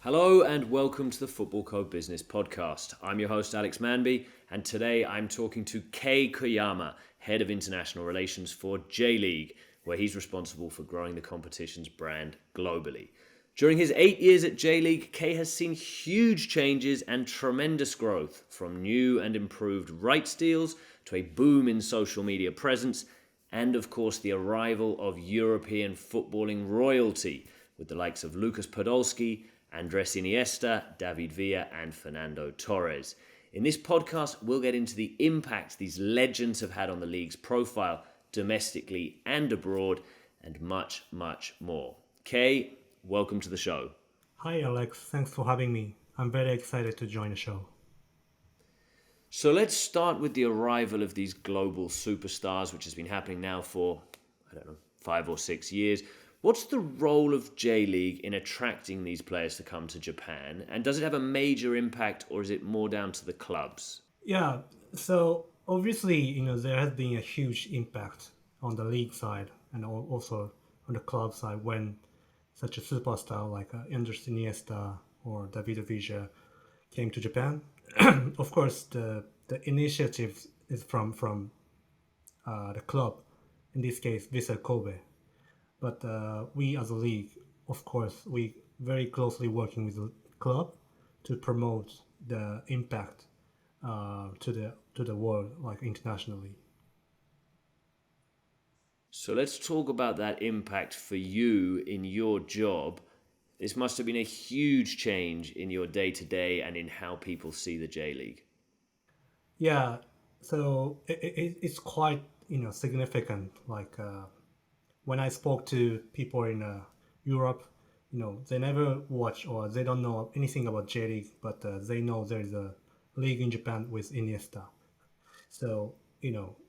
Hello and welcome to the Footballco Business Podcast. I'm your host Alex Manby, and today I'm talking to Kei Koyama, Head of International Relations for J-League, where he's responsible for growing the competition's brand globally. During his 8 years at J-League, Kei has seen huge changes and tremendous growth, from new and improved rights deals to a boom in social media presence, and of course the arrival of European footballing royalty, with the likes of Lucas Podolski, Andrés Iniesta, David Villa and Fernando Torres. In this podcast, we'll get into the impact these legends have had on the league's profile domestically and abroad, and much, much more. Kei, welcome to the show. Hi Alex, thanks for having me. I'm very excited to join the show. So let's start with the arrival of these global superstars, which has been happening now for, 5 or 6 years. What's the role of J-League in attracting these players to come to Japan? And does it have a major impact, or is it more down to the clubs? Yeah, so obviously, there has been a huge impact on the league side and also on the club side when such a superstar like Andrés Iniesta or David Villa came to Japan. Of course, the initiative is from the club, in this case, Vissel Kobe. But we as a league, of course, we very closely working with the club to promote the impact to the world, like internationally. So let's talk about that impact for you in your job. This must have been a huge change in your day-to-day and in how people see the J-League. Yeah, so it's quite significant. Like when I spoke to people in Europe, they never watch or they don't know anything about J League, but they know there is a league in Japan with Iniesta. So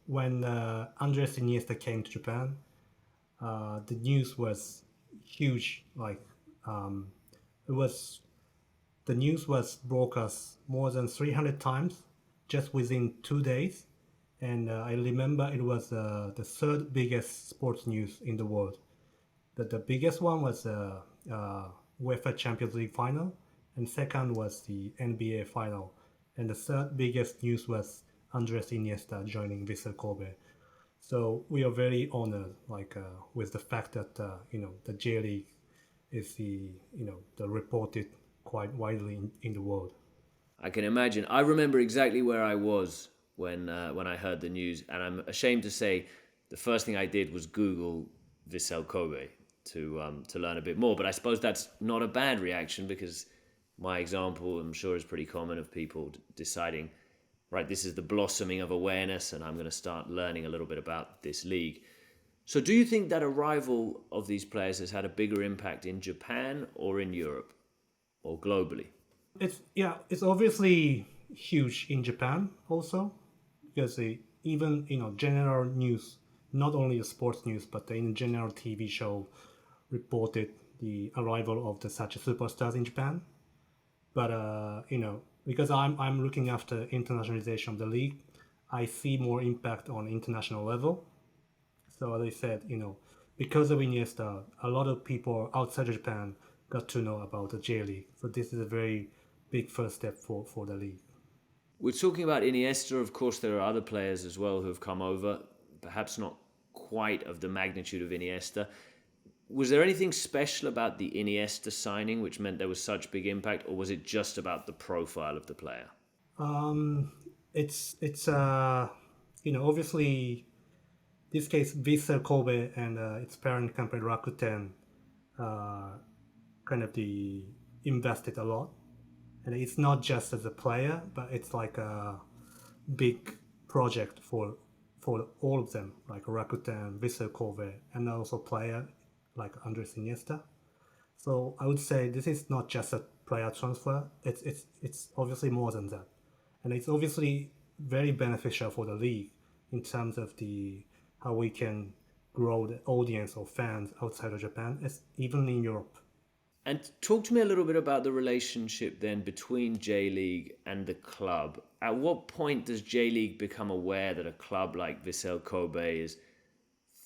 when Andrés Iniesta came to Japan, the news was huge. Like the news was broadcast more than 300 times just within 2 days. And I remember it was the third biggest sports news in the world. The biggest one was UEFA Champions League final, and second was the NBA final. And the third biggest news was Andrés Iniesta joining Vissel Kobe. So we are very honored, with the fact that the J League is the reported quite widely in the world. I can imagine. I remember exactly where I was when I heard the news, and I'm ashamed to say the first thing I did was Google Vissel Kobe to learn a bit more. But I suppose that's not a bad reaction, because my example, I'm sure, is pretty common, of people deciding, right, this is the blossoming of awareness and I'm going to start learning a little bit about this league. So do you think that arrival of these players has had a bigger impact in Japan or in Europe or globally? It's obviously huge in Japan also, because even general news, not only the sports news, but in general TV show reported the arrival of such superstars in Japan. But because I'm looking after internationalization of the league, I see more impact on international level. So as I said, because of Iniesta, a lot of people outside of Japan got to know about the J League. So this is a very big first step for the league. We're talking about Iniesta. Of course, there are other players as well who have come over, perhaps not quite of the magnitude of Iniesta. Was there anything special about the Iniesta signing which meant there was such big impact, or was it just about the profile of the player? It's obviously this case Vissel Kobe and its parent company Rakuten kind of invested a lot. And it's not just as a player, but it's like a big project for all of them, like Rakuten, Vissel Kobe, and also player like Andrés Iniesta. So I would say this is not just a player transfer. It's obviously more than that, and it's obviously very beneficial for the league in terms of how we can grow the audience or fans outside of Japan, even in Europe. And talk to me a little bit about the relationship then between J-League and the club. At what point does J-League become aware that a club like Vissel Kobe is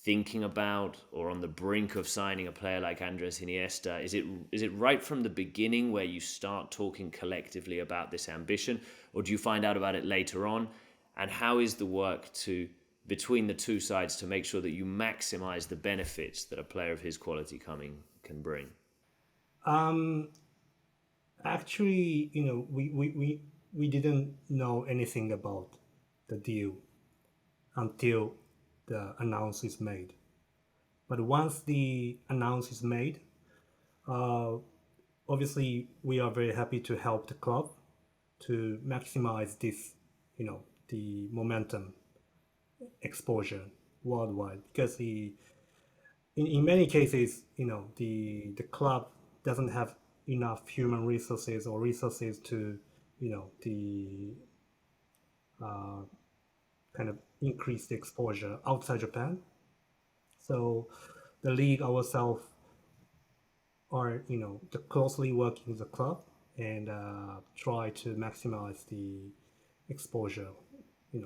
thinking about or on the brink of signing a player like Andrés Iniesta? Is it right from the beginning where you start talking collectively about this ambition, or do you find out about it later on? And how is the work between the two sides to make sure that you maximize the benefits that a player of his quality coming can bring? Actually, we didn't know anything about the deal until the announce is made. But once the announce is made, obviously we are very happy to help the club to maximize this, the momentum exposure worldwide, because in many cases, the club doesn't have enough human resources or resources to, the kind of increase the exposure outside Japan. So the league ourselves are, closely working with the club and try to maximize the exposure,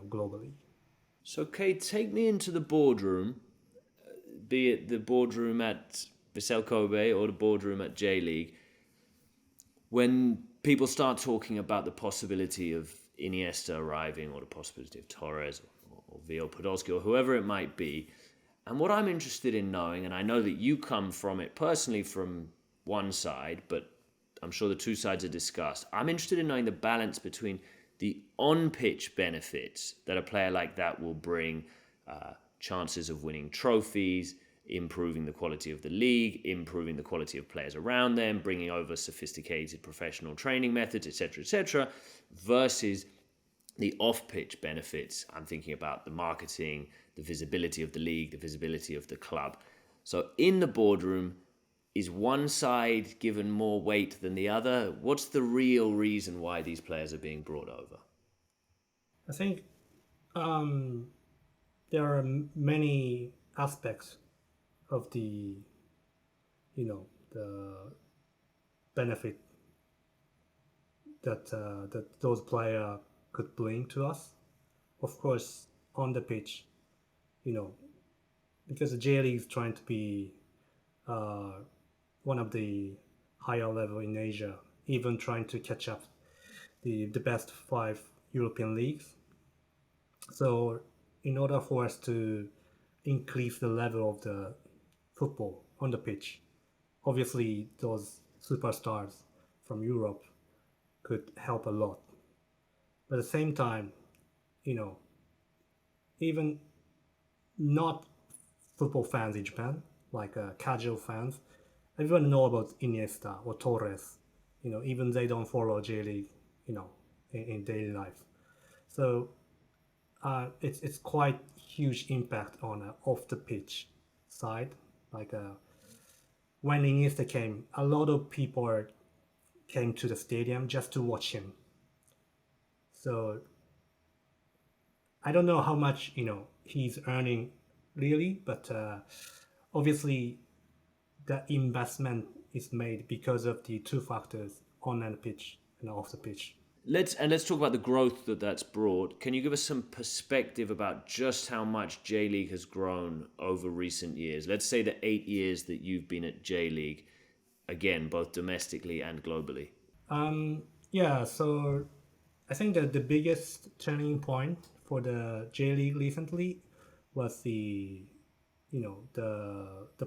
globally. So, Kate, take me into the boardroom, be it the boardroom at Vissel Kobe or the boardroom at J League, when people start talking about the possibility of Iniesta arriving or the possibility of Torres or Vio Podolski or whoever it might be. And what I'm interested in knowing, and I know that you come from it personally from one side, but I'm sure the two sides are discussed. I'm interested in knowing the balance between the on-pitch benefits that a player like that will bring, chances of winning trophies, improving the quality of the league, improving the quality of players around them, bringing over sophisticated professional training methods, etc., versus the off-pitch benefits. I'm thinking about the marketing, the visibility of the league, the visibility of the club. So in the boardroom, is one side given more weight than the other? What's the real reason why these players are being brought over? I think there are many aspects of the benefit that those players could bring to us. Of course, on the pitch, because the J League is trying to be one of the higher level in Asia, even trying to catch up the best 5 European leagues. So in order for us to increase the level of the football on the pitch, obviously those superstars from Europe could help a lot. But at the same time, even not football fans in Japan, like casual fans, everyone know about Iniesta or Torres. Even they don't follow J League, in daily life. So it's quite huge impact on off the pitch side. Like when Iniesta came, a lot of people came to the stadium just to watch him. So I don't know how much he's earning really, but obviously the investment is made because of the two factors: on and pitch and off the pitch. Let's talk about the growth that's brought. Can you give us some perspective about just how much J League has grown over recent years? Let's say the 8 years that you've been at J League, again, both domestically and globally. Yeah, so I think that the biggest turning point for the J League recently was the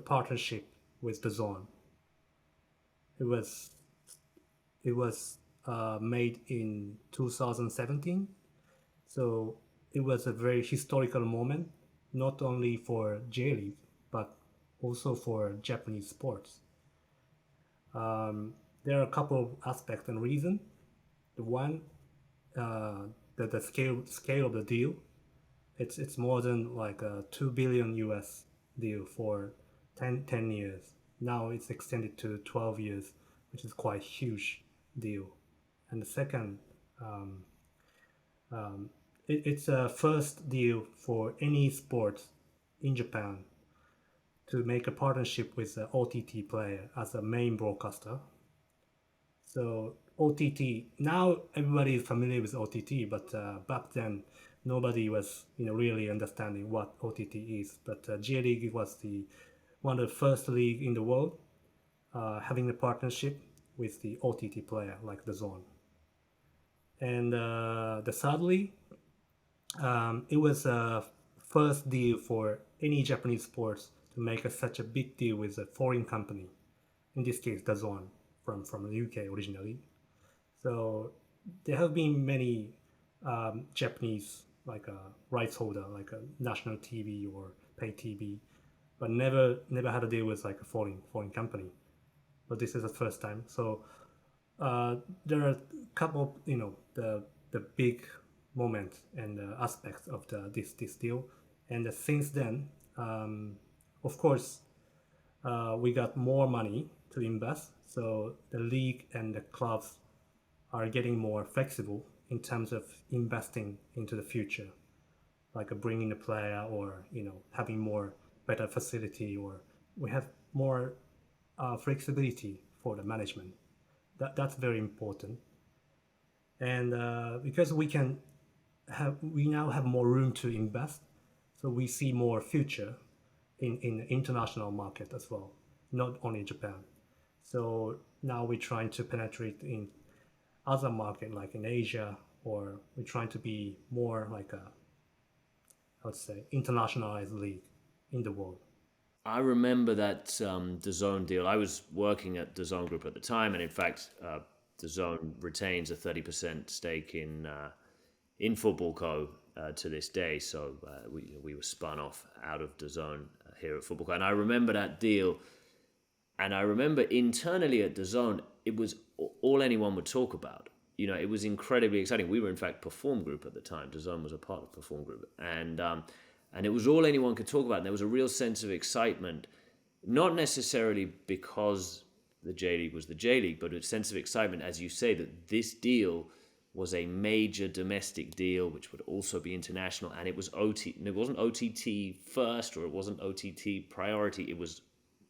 partnership with the Zone. It was made in 2017, so it was a very historical moment, not only for J League but also for Japanese sports. There are a couple of aspects and reasons. The one, the scale of the deal, it's more than like a $2 billion US deal for 10 years. Now it's extended to 12 years, which is quite huge deal. And the second, it's a first deal for any sport in Japan to make a partnership with an OTT player as a main broadcaster. So OTT, now everybody is familiar with OTT, but back then nobody was really understanding what OTT is. But J League was the one of the first league in the world having a partnership with the OTT player like the Zone. And sadly, it was a first deal for any Japanese sports to make such a big deal with a foreign company. In this case, the Zone from the UK originally. So there have been many Japanese rights holder like a national TV or pay TV, but never had a deal with like a foreign company. But this is the first time. So there are a couple the big moments and aspects of this deal, and since then, of course, we got more money to invest. So the league and the clubs are getting more flexible in terms of investing into the future, like bringing a player or having more better facility, or we have more flexibility for the management. That's very important, and because we now have more room to invest, so we see more future in the international market as well, not only Japan. So now we're trying to penetrate in other market like in Asia, or we're trying to be more like a, I would say, internationalized league in the world. I remember that DAZN deal. I was working at DAZN Group at the time, and in fact, DAZN retains a 30% stake in Footballco to this day. So we were spun off out of DAZN here at Footballco, and I remember that deal. And I remember internally at DAZN, it was all anyone would talk about. It was incredibly exciting. We were in fact Perform Group at the time. DAZN was a part of Perform Group, and it was all anyone could talk about. And there was a real sense of excitement, not necessarily because the J League was the J League, but a sense of excitement, as you say, that this deal was a major domestic deal, which would also be international, and it was it wasn't OTT first, or it wasn't OTT priority. It was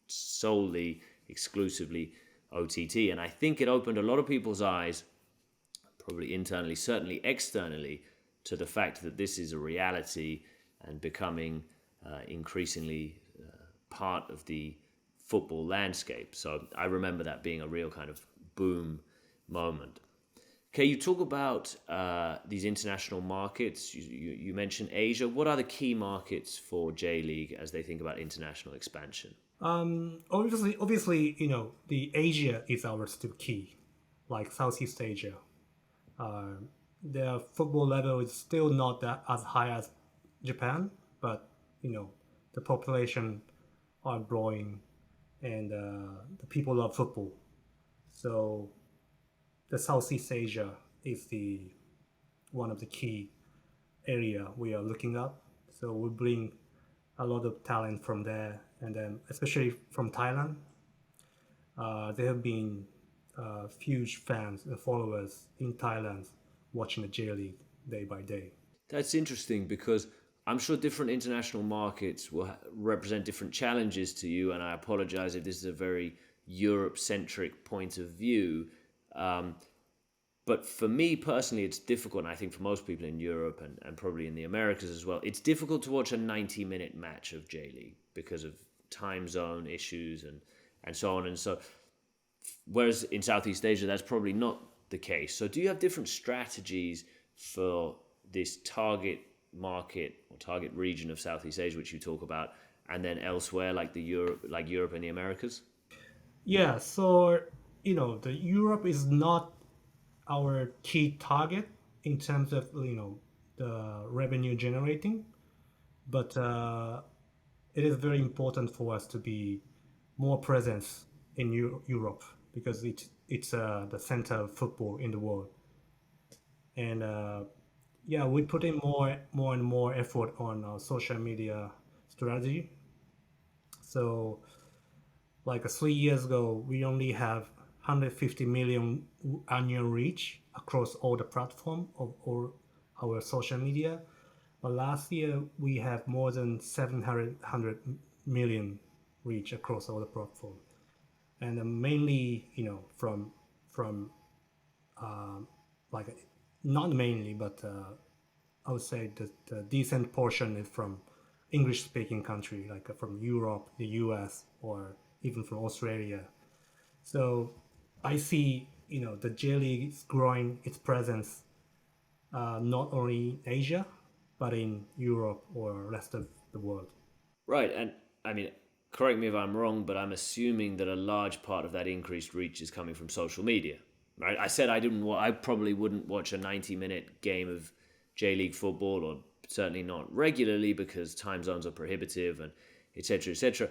solely, exclusively OTT, and I think it opened a lot of people's eyes, probably internally, certainly externally, to the fact that this is a reality and becoming increasingly part of the football landscape. So I remember that being a real kind of boom moment. Okay, you talk about these international markets. You mentioned Asia. What are the key markets for J League as they think about international expansion? Obviously, the Asia is our still key, like Southeast Asia. Their football level is still not that as high as Japan, but the population are growing, and the people love football. So the Southeast Asia is the one of the key area we are looking at. So we bring a lot of talent from there, and then especially from Thailand. There have been huge fans and followers in Thailand watching the J League day by day. That's interesting, because I'm sure different international markets will represent different challenges to you, and I apologize if this is a very Europe-centric point of view. But for me personally, it's difficult, and I think for most people in Europe and probably in the Americas as well, it's difficult to watch a 90-minute match of J League because of time zone issues and so on. And so, whereas in Southeast Asia, that's probably not the case. So do you have different strategies for this target market or target region of Southeast Asia, which you talk about, and then elsewhere, like Europe and the Americas? Yeah, so the Europe is not our key target in terms of the revenue generating, but it is very important for us to be more presence in Europe, because it's the center of football in the world, and yeah, we put in more and more effort on our social media strategy. So like 3 years ago, we only have 150 million annual reach across all the platform of all our social media. But last year we have more than 700 million reach across all the platform, and mainly from like not mainly, but I would say the decent portion is from English-speaking country, like from Europe, the US, or even from Australia. So I see, the J League is growing its presence not only in Asia, but in Europe or rest of the world. Right, and I mean, correct me if I'm wrong, but I'm assuming that a large part of that increased reach is coming from social media. Right? I said I didn't. I probably wouldn't watch a 90-minute game of J League football, or certainly not regularly because time zones are prohibitive and etc. etc.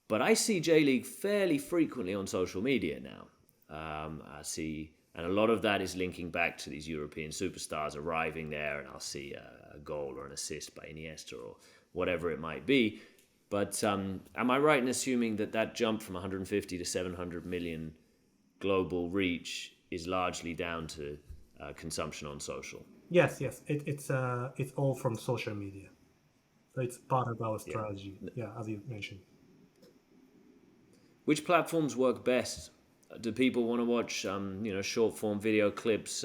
But I see J League fairly frequently on social media now. I see, and a lot of that is linking back to these European superstars arriving there, and I'll see a goal or an assist by Iniesta or whatever it might be. But am I right in assuming that that jump from 150 to 700 million global reach is largely down to consumption on social? Yes, yes, it's all from social media. So it's part of our Yeah. strategy. Yeah, as you mentioned. Which platforms work best? Do people want to watch, short form video clips,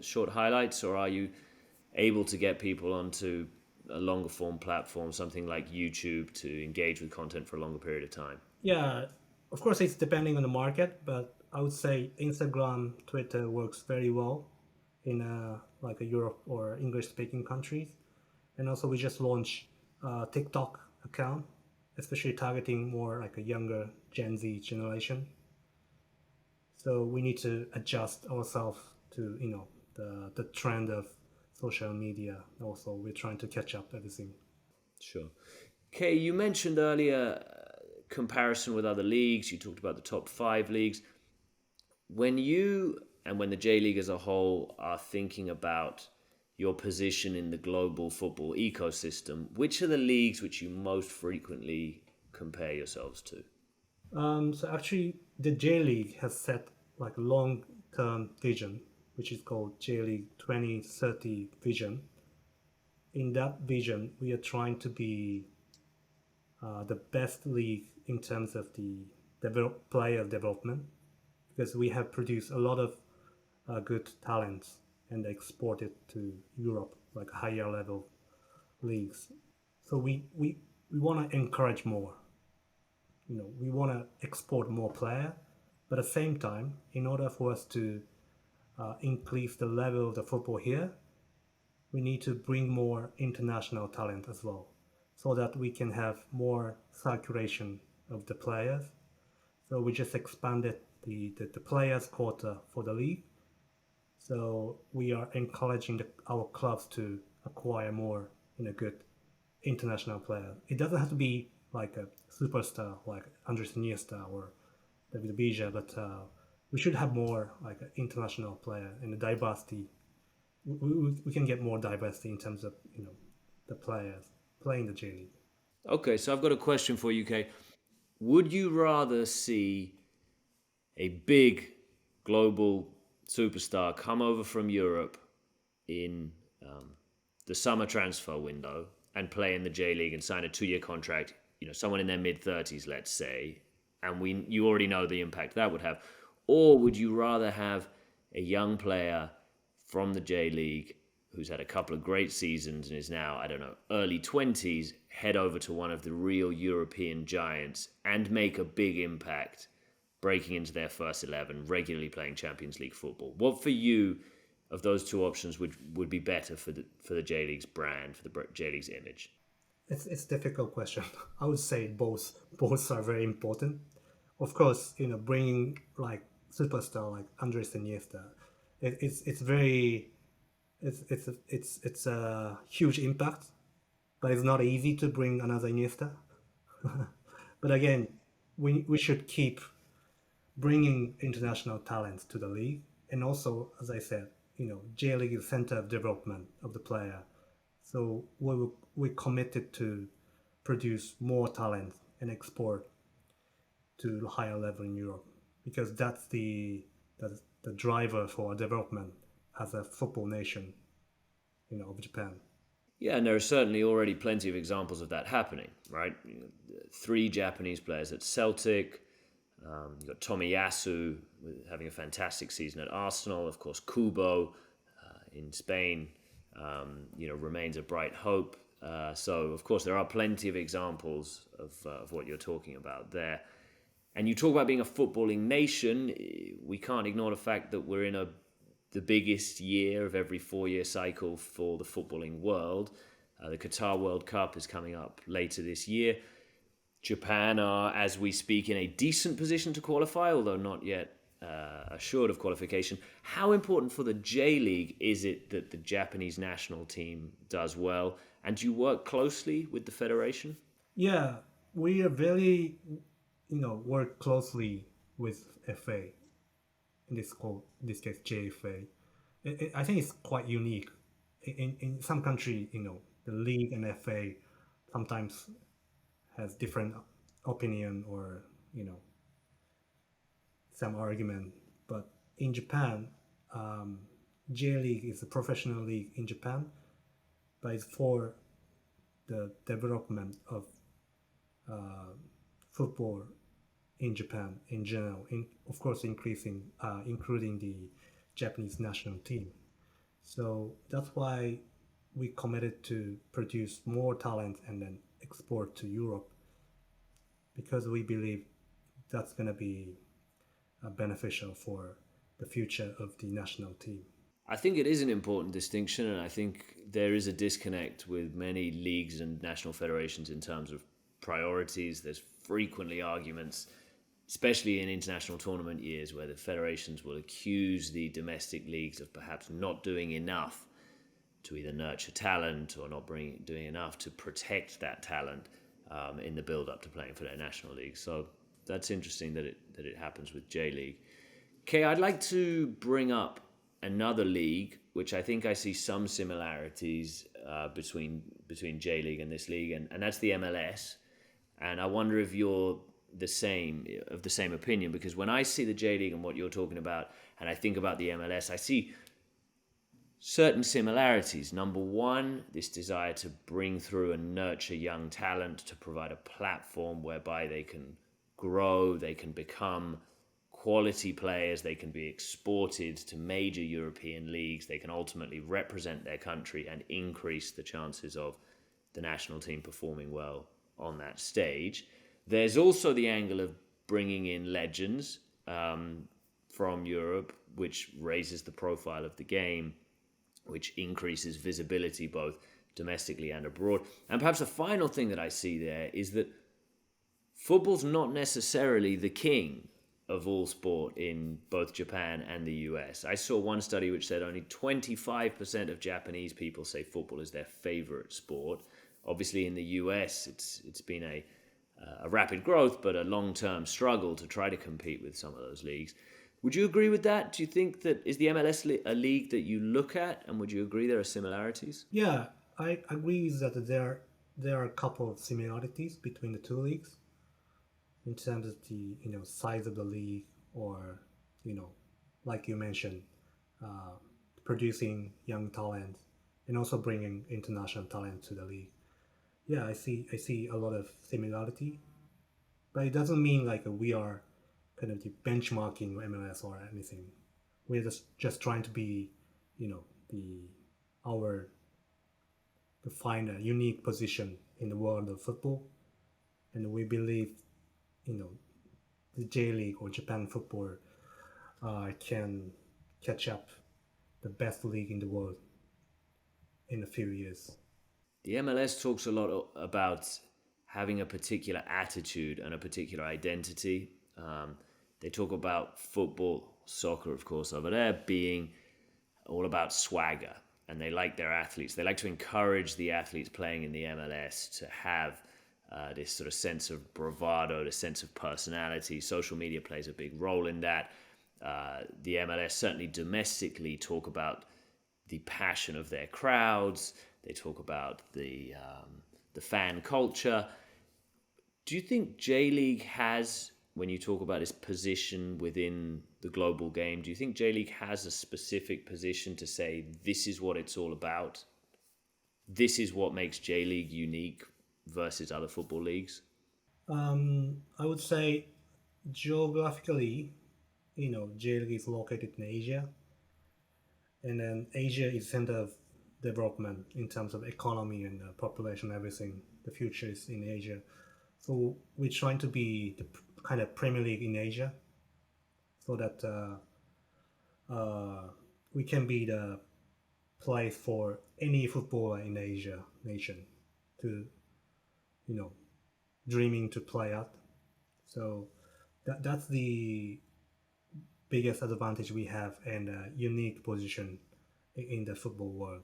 short highlights, or are you able to get people onto a longer form platform, something like YouTube, to engage with content for a longer period of time? Yeah, of course, it's depending on the market, but I would say Instagram, Twitter works very well in like a Europe or English-speaking countries. And also, we just launched a TikTok account, especially targeting more like a younger Gen Z generation. So we need to adjust ourselves to the trend of social media. Also, we're trying to catch up everything. Sure. Kei, you mentioned earlier comparison with other leagues. You talked about the top 5 leagues. When you and when the J League as a whole are thinking about your position in the global football ecosystem, which are the leagues which you most frequently compare yourselves to? So actually, the J League has set like a long-term vision, which is called J League 2030 vision. In that vision, we are trying to be the best league in terms of the player development, because we have produced a lot of good talents and exported to Europe, like higher level leagues. So we want to encourage more. We want to export more player, but at the same time, in order for us to increase the level of the football here, we need to bring more international talent as well, so that we can have more circulation of the players. So we just expanded the players quota for the league. So we are encouraging our clubs to acquire more good international player. It doesn't have to be like a superstar like Andrés Iniesta or David Villa, but we should have more like an international player and the diversity. We can get more diversity in terms of the players playing the J League. Okay, so I've got a question for you, Kei. Would you rather see a big global superstar come over from Europe in the summer transfer window and play in the J League and sign a 2-year contract, someone in their mid-30s, let's say, and you already know the impact that would have? Or would you rather have a young player from the J League who's had a couple of great seasons and is now, I don't know, early 20s, head over to one of the real European giants and make a big impact, breaking into their first 11, regularly playing Champions League football? What for you of those two options would be better for the J League's brand, for the J League's image? It's a difficult question. I would say both. Both are very important. Of course, bringing like superstar like Andres Iniesta, it's very it's a huge impact, but it's not easy to bring another Iniesta. But again, we should keep bringing international talents to the league, and also, as I said, J League is center of development of the player. So we're committed to produce more talent and export to the higher level in Europe, because that's the driver for our development as a football nation, of Japan. Yeah, and there are certainly already plenty of examples of that happening, right? 3 Japanese players at Celtic. You've got Tomiyasu having a fantastic season at Arsenal. Of course, Kubo in Spain, remains a bright hope. So, of course, there are plenty of examples of what you're talking about there. And you talk about being a footballing nation. We can't ignore the fact that we're in the biggest year of every 4-year cycle for the footballing world. The Qatar World Cup is coming up later this year. Japan are, as we speak, in a decent position to qualify, although not yet assured of qualification. How important for the J League is it that the Japanese national team does well? And do you work closely with the federation? Yeah, we are very, work closely with FA, in this case JFA. I think it's quite unique. In some country, the league and FA sometimes has different opinion or, some argument. But in Japan, J League is a professional league in Japan, but it's for the development of football in Japan in general, of course including the Japanese national team. So that's why we committed to produce more talent and then export to Europe, because we believe that's going to be beneficial for the future of the national team. I think it is an important distinction, and I think there is a disconnect with many leagues and national federations in terms of priorities. There's frequently arguments, especially in international tournament years, where the federations will accuse the domestic leagues of perhaps not doing enough to either nurture talent or not doing enough to protect that talent in the build-up to playing for their national league. So that's interesting that it happens with J League. Kei, I'd like to bring up another league, which I think I see some similarities between J League and this league, and that's the MLS. And I wonder if you're the same opinion, because when I see the J League and what you're talking about, and I think about the MLS, I see certain similarities. Number one, this desire to bring through and nurture young talent, to provide a platform whereby they can grow, they can become quality players, they can be exported to major European leagues, they can ultimately represent their country and increase the chances of the national team performing well on that stage. There's also the angle of bringing in legends from Europe, which raises the profile of the game, which increases visibility both domestically and abroad. And perhaps a final thing that I see there is that football's not necessarily the king of all sport in both Japan and the US. I saw one study which said only 25% of Japanese people say football is their favorite sport. Obviously in the US it's been a rapid growth, but a long-term struggle to try to compete with some of those leagues. Would you agree with that? Do you think that is the MLS a league that you look at, and would you agree there are similarities? Yeah, I agree that there are a couple of similarities between the two leagues in terms of the size of the league, or like you mentioned, producing young talent and also bringing international talent to the league. Yeah, I see a lot of similarity, but it doesn't mean like we are kind of the benchmarking MLS or anything. We're just trying to be, to find a unique position in the world of football, and we believe, the J League or Japan football can catch up the best league in the world in a few years. The MLS talks a lot about having a particular attitude and a particular identity. They talk about football, soccer, of course, over there being all about swagger. And they like their athletes. They like to encourage the athletes playing in the MLS to have this sort of sense of bravado, this sense of personality. Social media plays a big role in that. The MLS certainly domestically talk about the passion of their crowds. They talk about the fan culture. Do you think J League has, when you talk about its position within the global game, do you think J League has a specific position to say this is what it's all about? This is what makes J League unique versus other football leagues? I would say geographically, J League is located in Asia, and then Asia is center of development in terms of economy and population, everything. The future is in Asia. So we're trying to be the kind of Premier League in Asia, so that we can be the place for any footballer in Asia nation to, dreaming to play at. So that's the biggest advantage we have and a unique position in the football world.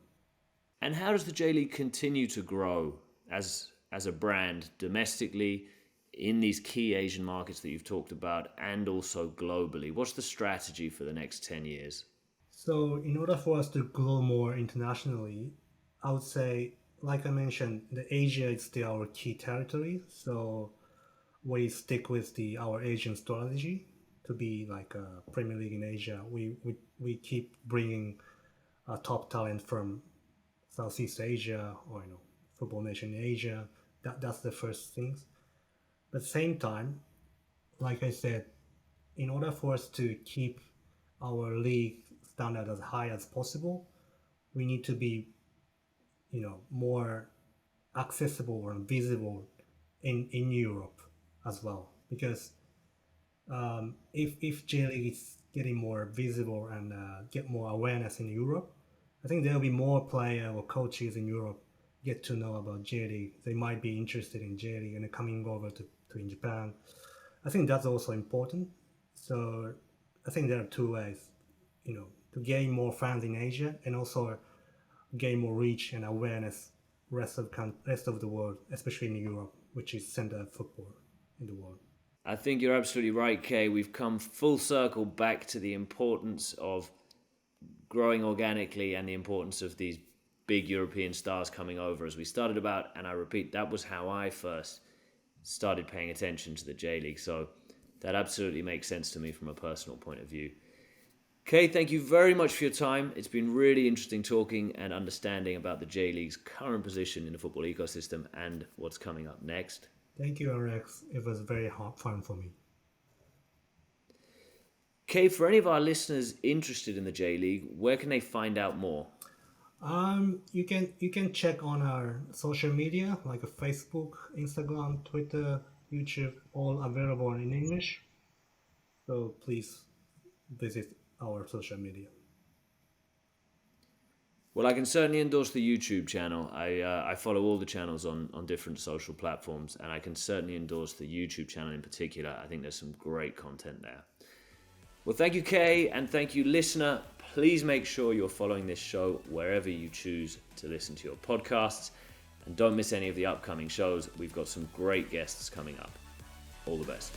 And how does the J League continue to grow as a brand domestically in these key Asian markets that you've talked about and also globally? What's the strategy for the next 10 years? So in order for us to grow more internationally, I would say, like I mentioned, the Asia is still our key territory. So we stick with our Asian strategy to be like a Premier League in Asia. We keep bringing top talent from Southeast Asia or football nation in Asia. That's the first things. But at the same time, like I said, in order for us to keep our league standard as high as possible, we need to be more accessible and visible in Europe as well. Because if J League is getting more visible and get more awareness in Europe, I think there will be more players or coaches in Europe get to know about J League. They might be interested in J League and coming over to in Japan. I think that's also important. So I think there are two ways, to gain more fans in Asia and also gain more reach and awareness rest of the world, especially in Europe, which is center of football in the world. I think you're absolutely right, Kei. We've come full circle back to the importance of growing organically and the importance of these big European stars coming over, as we started about. And I repeat, that was how I first started paying attention to the J League. So that absolutely makes sense to me from a personal point of view. Kei, thank you very much for your time. It's been really interesting talking and understanding about the J League's current position in the football ecosystem and what's coming up next. Thank you, Alex. It was very fun for me. Kei, for any of our listeners interested in the J League, where can they find out more? You can check on our social media like Facebook, Instagram, Twitter, YouTube, all available in English. So please visit our social media. Well, I can certainly endorse the YouTube channel. I follow all the channels on different social platforms, and I can certainly endorse the YouTube channel in particular. I think there's some great content there. Well, thank you, Kei, and thank you, listener. Please make sure you're following this show wherever you choose to listen to your podcasts, and don't miss any of the upcoming shows. We've got some great guests coming up. All the best.